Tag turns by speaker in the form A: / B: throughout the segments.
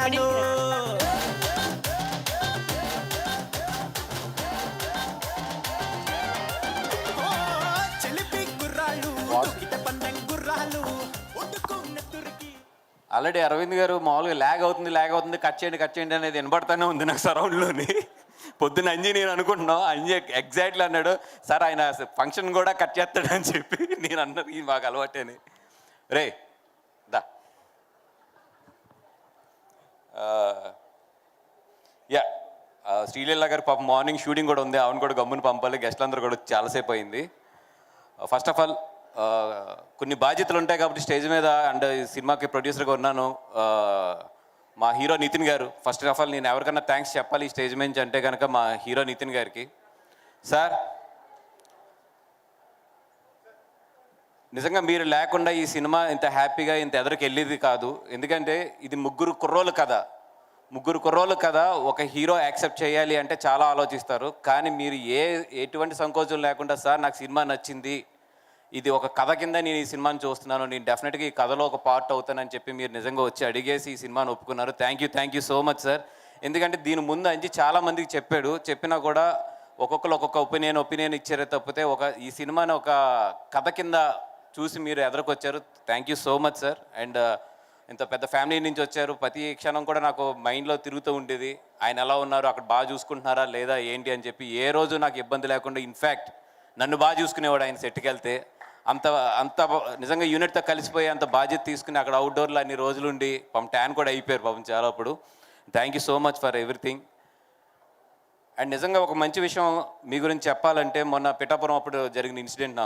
A: Already Arvind గారు మామూలుగా lag అవుతుంది కట్ చేయండి అనేది వినబడతానే ఉంది నాకు సరౌండ్లోని. పొద్దున్న అంజీ నేను అనుకుంటున్నావు, అంజీ ఎగ్జాక్ట్లీ అన్నాడు, సార్ ఆయన ఫంక్షన్ కూడా కట్ చేస్తాడని చెప్పి నేను అన్నది ఇది మాకు అలవాటని. రే దా యా శ్రీలీల గారు పాపం మార్నింగ్ షూటింగ్ కూడా ఉంది, ఆవిడ కూడా గమ్ముని పంపాలి, గెస్ట్లు అందరూ కూడా చాలాసేపు అయింది. ఫస్ట్ ఆఫ్ ఆల్ కొన్ని బాధ్యతలు ఉంటాయి కాబట్టి స్టేజ్ మీద అండ్ సినిమాకి ప్రొడ్యూసర్గా ఉన్నాను. మా హీరో నితిన్ గారు, ఫస్ట్ ఆఫ్ ఆల్ నేను ఎవరికన్నా థ్యాంక్స్ చెప్పాలి ఈ స్టేజ్ నుంచి అంటే కనుక మా హీరో నితిన్ గారికి. సార్ నిజంగా మీరు లేకుండా ఈ సినిమా ఇంత హ్యాపీగా ఇంత ఎదరికి వెళ్ళేది కాదు. ఎందుకంటే ఇది ముగ్గురు కుర్రోళ్ళు కథ ఒక హీరో యాక్సెప్ట్ చేయాలి అంటే చాలా ఆలోచిస్తారు. కానీ మీరు ఎటువంటి సంకోచం లేకుండా సార్ నాకు సినిమా నచ్చింది, ఇది ఒక కథ కింద నేను ఈ సినిమాని చూస్తున్నాను, నేను డెఫినెట్గా ఈ కథలో ఒక పార్ట్ అవుతానని చెప్పి మీరు నిజంగా వచ్చి అడిగేసి ఈ సినిమాని ఒప్పుకున్నారు. Thank you so much sir. ఎందుకంటే దీని ముందు అంజి చాలామందికి చెప్పినా కూడా ఒక్కొక్క ఒపీనియన్ ఇచ్చారే తప్పితే ఈ సినిమాని ఒక కథ కింద చూసి మీరు ఎదురుకొచ్చారు. Thank you so much sir. And ఇంత పెద్ద ఫ్యామిలీ నుంచి వచ్చారు, ప్రతి క్షణం కూడా నాకు మైండ్లో తిరుగుతూ ఉండేది ఆయన ఎలా ఉన్నారు, అక్కడ బాగా చూసుకుంటున్నారా లేదా ఏంటి అని చెప్పి. ఏ రోజు నాకు ఇబ్బంది లేకుండా ఇన్ఫ్యాక్ట్ నన్ను బాగా చూసుకునేవాడు ఆయన సెట్కి వెళ్తే. అంత నిజంగా యూనిట్తో కలిసిపోయి అంత బాధ్యత తీసుకుని అక్కడ అవుట్డోర్లో అన్ని రోజులుండి పాపం ట్యాన్ కూడా అయిపోయారు పాపం చాలా. అప్పుడు thank you so much for everything. And నిజంగా ఒక మంచి విషయం మీ గురించి చెప్పాలంటే, మొన్న పిఠాపురం అప్పుడు జరిగిన ఇన్సిడెంట్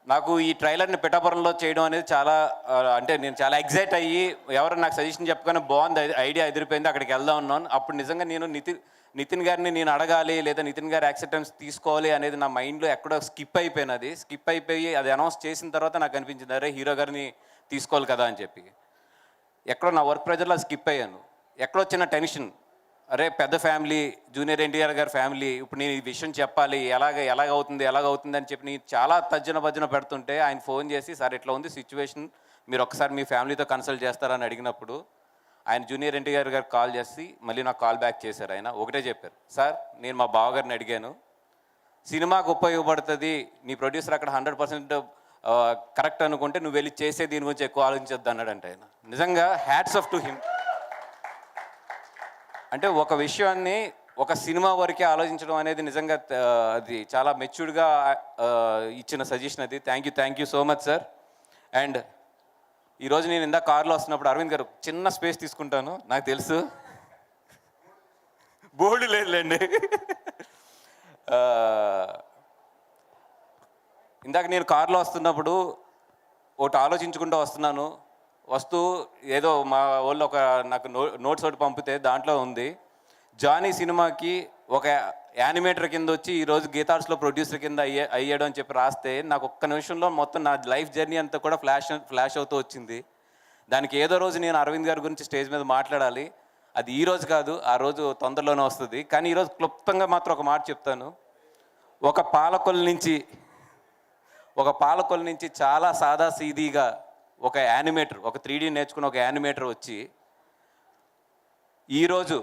A: నాకు ఈ ట్రైలర్ని పిఠాపురంలో చేయడం అనేది చాలా అంటే నేను చాలా ఎగ్జైట్ అయ్యి ఎవరు నాకు సజెషన్ చెప్పగానే బాగుంది, ఐడియా ఎదిరిపోయింది, అక్కడికి వెళ్దాం ఉన్నాను. అప్పుడు నిజంగా నేను నితిన్ గారిని నేను అడగాలి లేదా నితిన్ గారి యాక్సెప్టెన్స్ తీసుకోవాలి అనేది నా మైండ్లో ఎక్కడో స్కిప్ అయిపోయి అది అనౌన్స్ చేసిన తర్వాత నాకు అనిపించింది, అరే హీరో గారిని తీసుకోవాలి కదా అని చెప్పి. ఎక్కడో నా వర్క్ ప్రెజర్లో స్కిప్ అయ్యాను. ఎక్కడో చిన్న టెన్షన్, అరే పెద్ద ఫ్యామిలీ, జూనియర్ ఎన్టీఆర్ గారి ఫ్యామిలీ, ఇప్పుడు నేను ఈ విషయం చెప్పాలి, ఎలాగవుతుంది అని చెప్పి నేను చాలా భజ్జన పెడుతుంటే ఆయన ఫోన్ చేసి, సార్ ఇట్లా ఉంది సిచ్యువేషన్, మీరు ఒకసారి మీ ఫ్యామిలీతో కన్సల్ట్ చేస్తారని అడిగినప్పుడు ఆయన జూనియర్ ఎన్టీఆర్ గారికి కాల్ చేసి మళ్ళీ నాకు కాల్ బ్యాక్ చేశారు. ఆయన ఒకటే చెప్పారు, సార్ నేను మా బావగారిని అడిగాను, సినిమాకు ఉపయోగపడుతుంది, నీ ప్రొడ్యూసర్ అక్కడ 100% కరెక్ట్ అనుకుంటే నువ్వు వెళ్ళి చేసే దీని గురించి ఎక్కువ ఆలోచించద్దు అన్నాడంటే ఆయన. నిజంగా హ్యాట్స్ ఆఫ్ టు హిమ్. అంటే ఒక విషయాన్ని ఒక సినిమా వరకే ఆలోచించడం అనేది నిజంగా అది చాలా మెచ్యూర్డ్గా ఇచ్చిన సజెషన్ అది. Thank you so much sir. And ఈరోజు నేను ఇందాక కార్లో వస్తున్నప్పుడు అరవింద్ గారు చిన్న స్పేస్ తీసుకుంటాను, నాకు తెలుసు బోర్డు లేదులేండి. ఇందాక నేను కార్లో వస్తున్నప్పుడు ఒకటి ఆలోచించుకుంటూ వస్తూ ఏదో మా వాళ్ళు నాకు నోట్స్ ఒకటి పంపితే దాంట్లో ఉంది, జానీ సినిమాకి ఒక యానిమేటర్ కింద వచ్చి ఈరోజు గీతార్ట్స్లో ప్రొడ్యూసర్ కింద అయ్యాడు అని చెప్పి రాస్తే నాకు ఒక్క నిమిషంలో మొత్తం నా లైఫ్ జర్నీ అంతా కూడా ఫ్లాష్ అవుతూ వచ్చింది. దానికి ఏదో రోజు నేను అరవింద్ గారి గురించి స్టేజ్ మీద మాట్లాడాలి, అది ఈ రోజు కాదు, ఆ రోజు తొందరలోనే వస్తుంది. కానీ ఈరోజు క్లుప్తంగా మాత్రం ఒక మాట చెప్తాను. ఒక పాలకొల నుంచి చాలా సాదా సీదీగా ఒక యానిమేటర్, ఒక 3D నేర్చుకున్న ఒక యానిమేటర్ వచ్చి ఈరోజు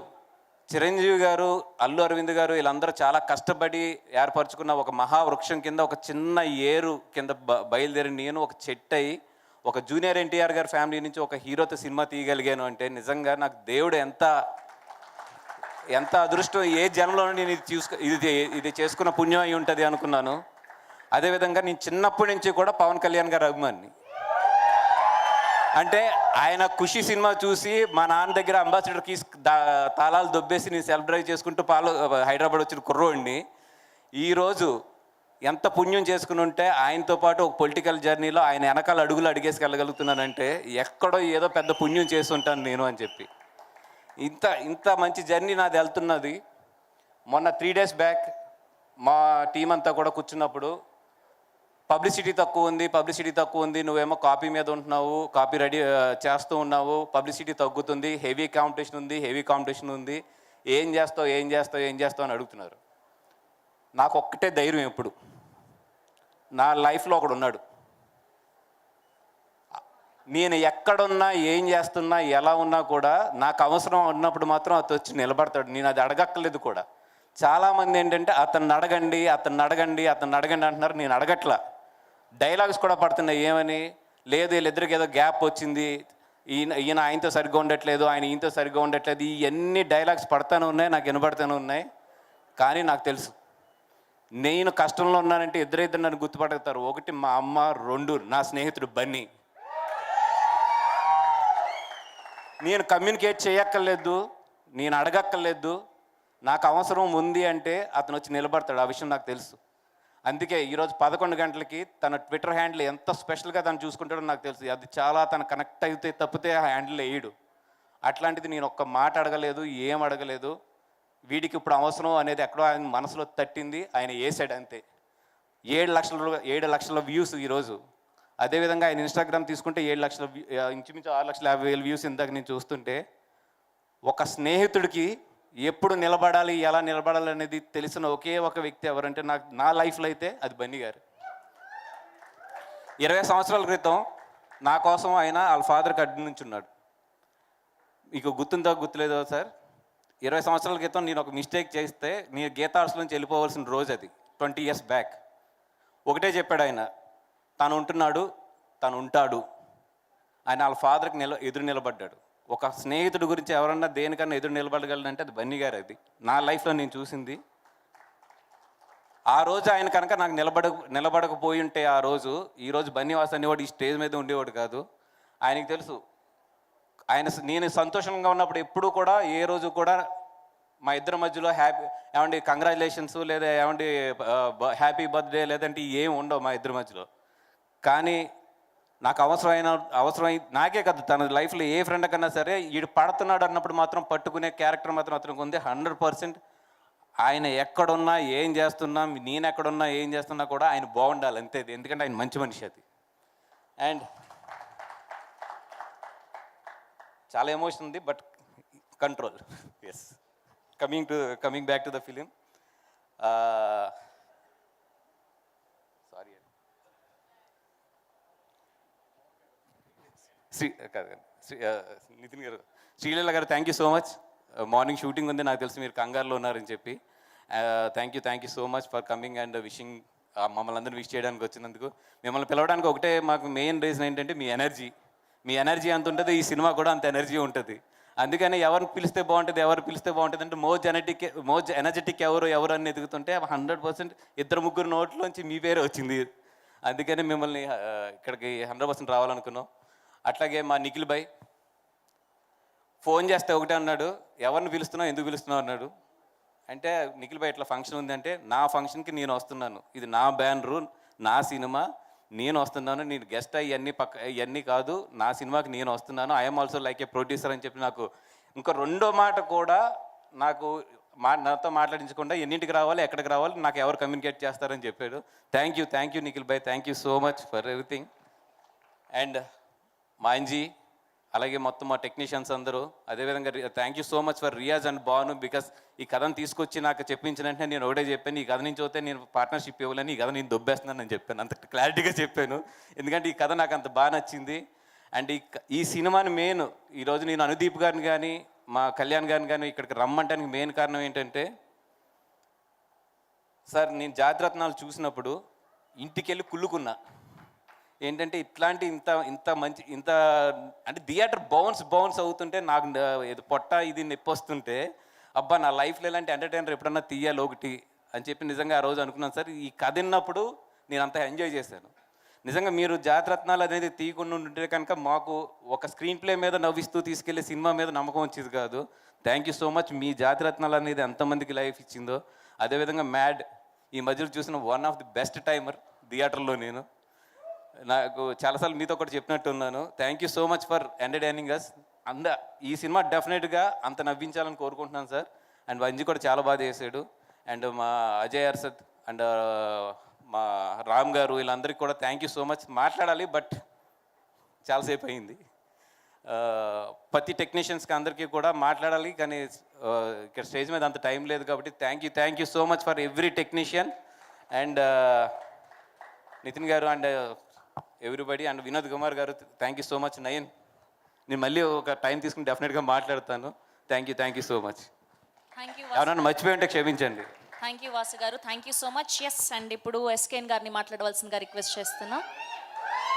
A: చిరంజీవి గారు, అల్లు అరవింద్ గారు వీళ్ళందరూ చాలా కష్టపడి ఏర్పరచుకున్న ఒక మహావృక్షం కింద ఒక చిన్న ఏరు కింద బయలుదేరి నేను ఒక చెట్టు అయి ఒక జూనియర్ ఎన్టీఆర్ గారి ఫ్యామిలీ నుంచి ఒక హీరోతో సినిమా తీయగలిగాను అంటే నిజంగా నాకు దేవుడు ఎంత అదృష్టం, ఏ జన్మలో నేను ఇది చేసుకున్న పుణ్యం అయి ఉంటుంది అనుకున్నాను. అదేవిధంగా నేను చిన్నప్పటి నుంచి కూడా పవన్ కళ్యాణ్ గారి అభిమాని. అంటే ఆయన ఖుషి సినిమా చూసి మా నాన్న దగ్గర అంబాసిడర్కి తాళాలు దొబ్బేసి నేను సెల్ఫ్ డ్రైవ్ చేసుకుంటూ హైదరాబాద్ వచ్చిన కుర్రోడిని ఈరోజు ఎంత పుణ్యం చేసుకుని ఉంటే ఆయనతో పాటు ఒక పొలిటికల్ జర్నీలో ఆయన వెనకాల అడుగులు అడిగేసుకెళ్ళగలుగుతున్నానంటే ఎక్కడో ఏదో పెద్ద పుణ్యం చేసి ఉంటాను నేను అని చెప్పి. ఇంత మంచి జర్నీ నాది వెళ్తున్నది. మొన్న 3 days బ్యాక్ మా టీం అంతా కూడా కూర్చున్నప్పుడు పబ్లిసిటీ తక్కువ ఉంది, నువ్వేమో కాపీ మీద ఉంటున్నావు, కాపీ రెడీ చేస్తూ ఉన్నావు, పబ్లిసిటీ తగ్గుతుంది, హెవీ కాంపిటీషన్ ఉంది, ఏం చేస్తావు అని అడుగుతున్నారు. నాకు ఒక్కటే ధైర్యం, ఎప్పుడు నా లైఫ్లో ఒకడు ఉన్నాడు, నేను ఎక్కడున్నా ఏం చేస్తున్నా ఎలా ఉన్నా కూడా నాకు అవసరం ఉన్నప్పుడు మాత్రం అతను వచ్చి నిలబడతాడు. నేను అది అడగక్కర్లేదు కూడా. చాలామంది ఏంటంటే అతన్ని అడగండి అతన్ని అడగండి అతన్ని అడగండి అంటున్నారు. నేను అడగట్లా. డైలాగ్స్ కూడా పడుతున్నాయి. ఏమని లేదు, వీళ్ళిద్దరికి ఏదో గ్యాప్ వచ్చింది, ఈయన ఆయనతో సరిగ్గా ఉండట్లేదు, ఆయన ఈయనతో సరిగ్గా ఉండట్లేదు, ఇవన్నీ డైలాగ్స్ పడతానే ఉన్నాయి, నాకు వినబడతానే ఉన్నాయి. కానీ నాకు తెలుసు నేను కష్టంలో ఉన్నానంటే ఇద్దరు నన్ను గుర్తుపడతారు. ఒకటి మా అమ్మ, రెండు నా స్నేహితుడు బన్నీ. నేను కమ్యూనికేట్ చేయక్కర్లేదు, నేను అడగక్కర్లేదు. నాకు అవసరం ఉంది అంటే అతను వచ్చి నిలబడతాడు. ఆ విషయం నాకు తెలుసు. అందుకే ఈరోజు 11 గంటలకి తన ట్విట్టర్ హ్యాండిల్ ఎంత స్పెషల్గా తను చూసుకుంటాడో నాకు తెలుసు. అది చాలా తను కనెక్ట్ అయితే తప్పితే ఆ హ్యాండిల్ వేయడు. అట్లాంటిది నేను ఒక్క మాట అడగలేదు, ఏం అడగలేదు. వీడికి ఇప్పుడు అవసరం అనేది ఎక్కడో ఆయన మనసులో తట్టింది, ఆయన వేసాడు అంతే. 7 లక్షల వ్యూస్ ఈరోజు. అదేవిధంగా ఆయన ఇన్స్టాగ్రామ్ తీసుకుంటే 7 లక్షల ఇంచుమించు 6,50,000 వ్యూస్ ఇందాక నేను చూస్తుంటే, ఒక స్నేహితుడికి ఎప్పుడు నిలబడాలి, ఎలా నిలబడాలి అనేది తెలిసిన ఒకే ఒక వ్యక్తి ఎవరంటే నా లైఫ్లో అయితే అది బన్నీ గారు. 20 సంవత్సరాల క్రితం నా కోసం ఆయన వాళ్ళ ఫాదర్కి అడ్డు నుంచి ఉన్నాడు. మీకు గుర్తుందో గుర్తులేదో సార్, 20 సంవత్సరాల క్రితం నేను ఒక మిస్టేక్ చేస్తే నేను గీతా ఆర్ట్స్ నుంచి వెళ్ళిపోవాల్సిన రోజు అది, 20 years బ్యాక్. ఒకటే చెప్పాడు ఆయన, తను ఉంటున్నాడు, తను ఉంటాడు. ఆయన వాళ్ళ ఫాదర్కి ఎదురు నిలబడ్డాడు. ఒక స్నేహితుడి గురించి ఎవరన్నా దేనికన్నా ఎదురు నిలబడగలనంటే అది బన్నీ గారు. అది నా లైఫ్లో నేను చూసింది. ఆ రోజు ఆయన కనుక నాకు నిలబడకపోయి ఉంటే ఆ రోజు, ఈరోజు బన్నీవాస్ అనేవాడు ఈ స్టేజ్ మీద ఉండేవాడు కాదు. ఆయనకి తెలుసు నేను సంతోషంగా ఉన్నప్పుడు ఎప్పుడూ కూడా ఏ రోజు కూడా మా ఇద్దరి మధ్యలో ఏమండి కంగ్రాచులేషన్స్ లేదా ఏమండి హ్యాపీ బర్త్డే లేదంటే ఏం ఉండవు మా ఇద్దరి మధ్యలో. కానీ నాకు అవసరమై నాకే కదా, తన లైఫ్లో ఏ ఫ్రెండ్ కన్నా సరే వీడు పడుతున్నాడు అన్నప్పుడు మాత్రం పట్టుకునే క్యారెక్టర్ మాత్రం అతనికి ఉంది 100%. ఆయన ఎక్కడున్నా ఏం చేస్తున్నా, నేను ఎక్కడున్నా ఏం చేస్తున్నా కూడా ఆయన బాగుండాలి అంతే. ఎందుకంటే ఆయన మంచి మనిషి అది. అండ్ చాలా ఎమోషన్ ఉంది, but control. Yes, coming back to the film. Sorry Nithin garu, Sreeleela garu, thank you so much. Morning shooting ఉంది, నాకు తెలిసి మీరు కంగారులో ఉన్నారని చెప్పి. Thank you so much for coming and wishing. మమ్మల్ని అందరూ విష్ చేయడానికి వచ్చినందుకు. మిమ్మల్ని పిలవడానికి ఒకటే మాకు మెయిన్ రీజన్ ఏంటంటే మీ ఎనర్జీ అంత ఉంటుంది, ఈ సినిమా కూడా అంత ఎనర్జీ ఉంటుంది. అందుకని ఎవరిని పిలిస్తే బాగుంటుంది అంటే మోజ్ ఎనర్జెటిక్ ఎవరు అని ఎదుగుతుంటే 100% 2-3 నోట్లోంచి మీ పేరే వచ్చింది. అందుకని మిమ్మల్ని ఇక్కడికి 100% రావాలనుకున్నాం. అట్లాగే మా నిఖిల్ భాయ్ ఫోన్ చేస్తే ఒకటే అన్నాడు, ఎవరిని పిలుస్తున్నావు, ఎందుకు పిలుస్తున్నావు అన్నాడు. అంటే నిఖిల్ భాయ్ ఇట్లా ఫంక్షన్ ఉందంటే, నా ఫంక్షన్కి నేను వస్తున్నాను, ఇది నా బ్యానరు, నా సినిమా, నేను వస్తున్నాను, నేను గెస్ట్ ఇవన్నీ కాదు, నా సినిమాకి నేను వస్తున్నాను, I'm also like A producer అని చెప్పి నాకు ఇంకా రెండో మాట కూడా నాతో మాట్లాడించకుండా ఎన్నింటికి రావాలి, ఎక్కడికి రావాలి, నాకు ఎవరు కమ్యూనికేట్ చేస్తారని చెప్పాడు. థ్యాంక్ యూ నిఖిల్ భాయ్, thank you so much for everything. And మాంజీ, అలాగే మొత్తం మా టెక్నీషియన్స్ అందరూ, అదేవిధంగా thank you so much for Riyaz and Bhanu. Because ఈ కథను తీసుకొచ్చి నాకు చెప్పించిన వెంటనే నేను ఒకటే చెప్పాను, ఈ కథ నుంచి అయితే నేను పార్ట్నర్షిప్ ఇవ్వాలని, ఈ కథ నేను దొబ్బేస్తున్నాను అని చెప్పాను. అంత క్లారిటీగా చెప్పాను, ఎందుకంటే ఈ కథ నాకు అంత బాగా నచ్చింది. అండ్ ఈ సినిమాని మెయిన్ ఈరోజు నేను అనుదీప్ గారిని కానీ మా కళ్యాణ్ గారిని కానీ ఇక్కడికి రమ్మంటానికి మెయిన్ కారణం ఏంటంటే, సార్ నేను జాతిరత్నాలు చూసినప్పుడు ఇంటికి వెళ్ళి కుళ్ళుకున్నా. ఏంటంటే ఇట్లాంటి ఇంత అంటే థియేటర్ బౌన్స్ అవుతుంటే నాకు పొట్ట ఇది నొప్పి వస్తుంటే, అబ్బా నా లైఫ్లో ఇలాంటి ఎంటర్టైనర్ ఎప్పుడన్నా తీయాలి ఒకటి అని చెప్పి నిజంగా ఆ రోజు అనుకున్నాను సార్. ఈ కథ విన్నప్పుడు నేను అంతా ఎంజాయ్ చేశాను. నిజంగా మీరు జాతిరత్నాలు అనేది తీయకుండా ఉంటే కనుక మాకు ఒక స్క్రీన్ ప్లే మీద నవ్విస్తూ తీసుకెళ్లే సినిమా మీద నమ్మకం వచ్చేది కాదు. Thank you so much. మీ జాతిరత్నాలు అనేది ఎంతమందికి లైఫ్ ఇచ్చిందో. అదేవిధంగా మ్యాడ్ ఈ మధ్యలో చూసిన one of the best timer థియేటర్లో. నేను నాకు చాలాసార్లు మీతో కూడా చెప్పినట్టు ఉన్నాను. Thank you so much for entertaining us. ఈ సినిమా డెఫినెట్గా అంత నవ్వించాలని కోరుకుంటున్నాను సార్. అండ్ వంజీ కూడా చాలా బాగా చేశాడు. అండ్ మా అజయ్ అర్సద్ అండ్ మా రామ్ గారు, వీళ్ళందరికీ కూడా థ్యాంక్ యూ సో మచ్. మాట్లాడాలి బట్ చాలాసేపు అయింది. ప్రతి టెక్నీషియన్స్కి అందరికీ కూడా మాట్లాడాలి, కానీ ఇక్కడ స్టేజ్ మీద అంత టైం లేదు కాబట్టి thank you so much for every technician. And Nitin గారు and everybody. And Vinod Kumar గారు, thank you so much. Nayan, నేను మళ్ళీ ఒక టైం తీసుకుని డెఫినెట్గా మాట్లాడతాను. Thank you so much.
B: Thank you
A: ఎవరన్నా మర్చిపోయి ఉంటే క్షమించండి.
B: థ్యాంక్ యూ వాసు గారు, thank you so much. Yes, and ఇప్పుడు ఎస్కేఎన్ గారిని మాట్లాడవలసిందిగా రిక్వెస్ట్ చేస్తున్నా.